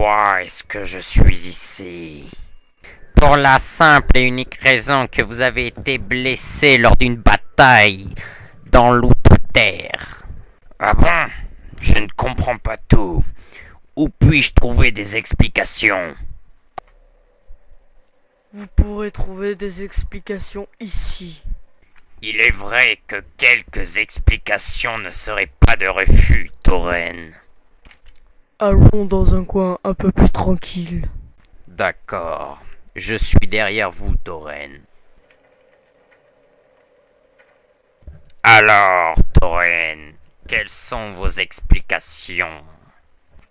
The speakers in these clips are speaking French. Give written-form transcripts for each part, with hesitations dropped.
Pourquoi est-ce que je suis ici? Pour la simple et unique raison que vous avez été blessé lors d'une bataille dans l'Outre-Terre. Ah bon? Je ne comprends pas tout. Où puis-je trouver des explications? Vous pourrez trouver des explications ici. Il est vrai que quelques explications ne seraient pas de refus, Tauren. Allons dans un coin un peu plus tranquille. D'accord. Je suis derrière vous, Tauren. Alors, Tauren, quelles sont vos explications?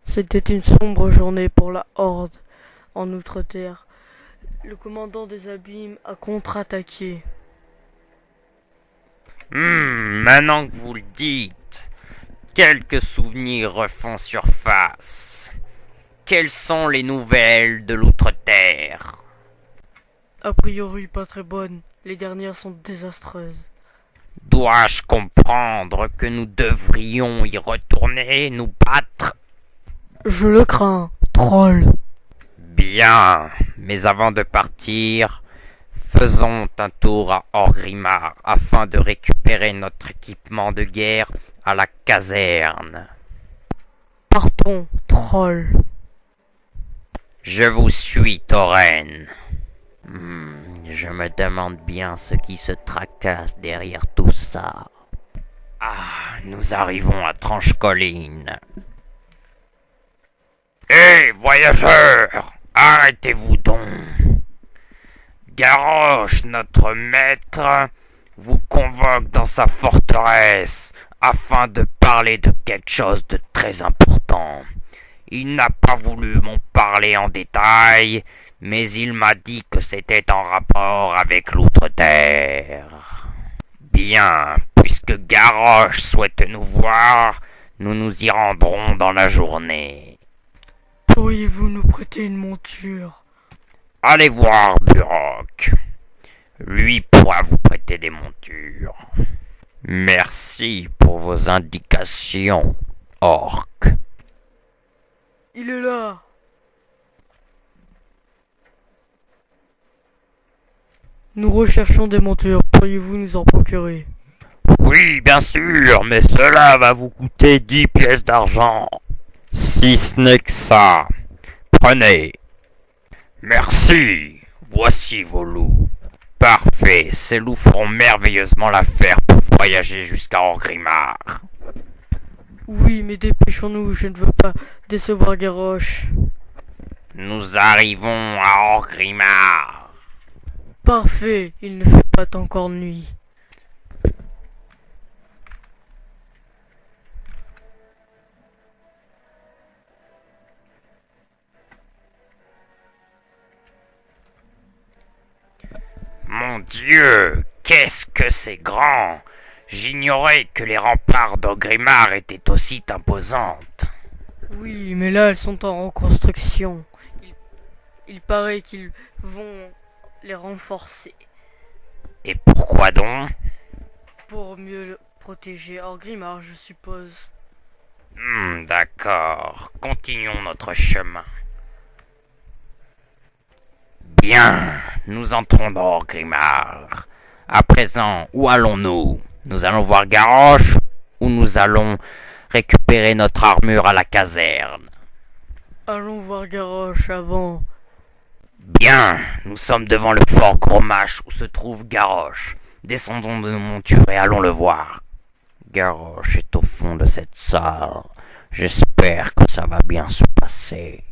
C'était une sombre journée pour la Horde en Outre-Terre. Le commandant des abîmes a contre-attaqué. Maintenant que vous le dites, quelques souvenirs refont surface. Quelles sont les nouvelles de l'Outre-Terre? A priori pas très bonnes. Les dernières sont désastreuses. Dois-je comprendre que nous devrions y retourner, nous battre? Je le crains, troll. Bien, mais avant de partir, faisons un tour à Orgrimmar afin de récupérer notre équipement de guerre à la caserne. Partons, troll. Je vous suis, Tauren. Je me demande bien ce qui se tracasse derrière tout ça. Ah, nous arrivons à Tranche-Colline. Hé, voyageurs! Arrêtez-vous donc! Garrosh, notre maître, vous convoque dans sa forteresse afin de parler de quelque chose de très important. Il n'a pas voulu m'en parler en détail, mais il m'a dit que c'était en rapport avec l'Outre-Terre. Bien, puisque Garrosh souhaite nous voir, nous nous y rendrons dans la journée. Pourriez-vous nous prêter une monture? Allez voir Burok. Lui pourra vous prêter des montures. Merci pour vos indications, orc. Il est là. Nous recherchons des montures. Pourriez-vous nous en procurer? Oui, bien sûr, mais cela va vous coûter 10 pièces d'argent. Si ce n'est que ça. Prenez. Merci. Voici vos loups. Parfait, ces loups feront merveilleusement l'affaire pour voyager jusqu'à Orgrimmar. Oui, mais dépêchons-nous, je ne veux pas décevoir Garrosh. Nous arrivons à Orgrimmar. Parfait, il ne fait pas encore nuit. Mon Dieu, qu'est-ce que c'est grand! J'ignorais que les remparts d'Orgrimmar étaient aussi imposantes. Oui, mais là, elles sont en reconstruction. Il paraît qu'ils vont les renforcer Et pourquoi donc? pour mieux protéger Orgrimmar, je suppose. D'accord, continuons notre chemin. Bien, nous entrons dans Orgrimmar. À présent, où allons-nous? Nous allons voir Garrosh ou nous allons récupérer notre armure à la caserne? Allons voir Garrosh avant. Bien, nous sommes devant le fort Grommash où se trouve Garrosh. Descendons de nos montures et allons le voir. Garrosh est au fond de cette salle. J'espère que ça va bien se passer.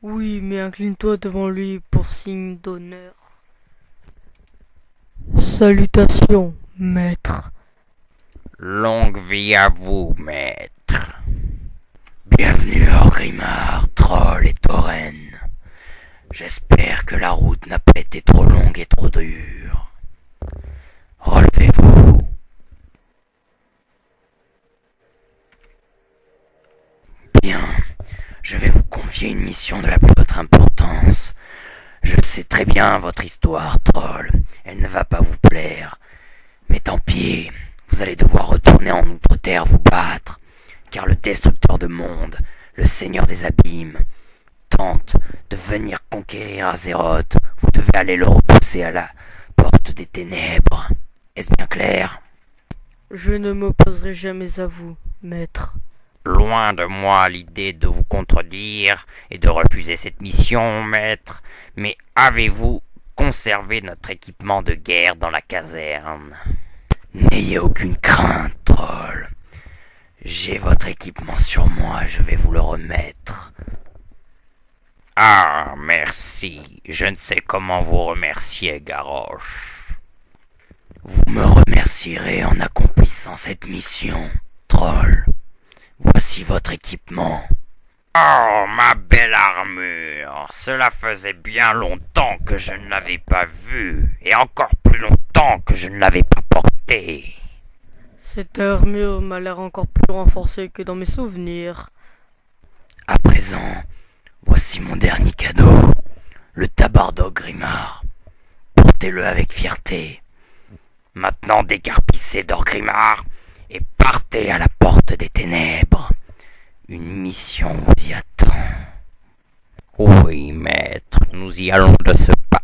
Oui, mais incline-toi devant lui pour signe d'honneur. Salutations, maître. Longue vie à vous, maître. Bienvenue à Orgrimmar, Troll et Tauren. J'espère que la route n'a pas été trop longue et trop dure. Relevez-vous. Bien, je vais vous confier une mission de la plus haute importance. Je sais très bien votre histoire, Troll. Elle ne va pas vous plaire. Mais tant pis, vous allez devoir retourner en Outre-Terre vous battre. Car le destructeur de monde, le seigneur des abîmes, de venir conquérir Azeroth, vous devez aller le repousser à la porte des ténèbres. Est-ce bien clair? Je ne m'opposerai jamais à vous, maître. Loin de moi l'idée de vous contredire et de refuser cette mission, maître, mais avez-vous conservé notre équipement de guerre dans la caserne? N'ayez aucune crainte, troll. J'ai votre équipement sur moi, je vais vous le remettre. Ah, merci. Je ne sais comment vous remercier, Garrosh. Vous me remercierez en accomplissant cette mission, troll. Voici votre équipement. Oh, ma belle armure. Cela faisait bien longtemps que je ne l'avais pas vue, et encore plus longtemps que je ne l'avais pas portée. Cette armure m'a l'air encore plus renforcée que dans mes souvenirs. À présent, voici mon dernier cadeau, le tabard d'Orgrimmar. Portez-le avec fierté. Maintenant décarpissez d'Orgrimmar et partez à la porte des ténèbres. Une mission vous y attend. Oui, maître, nous y allons de ce pas.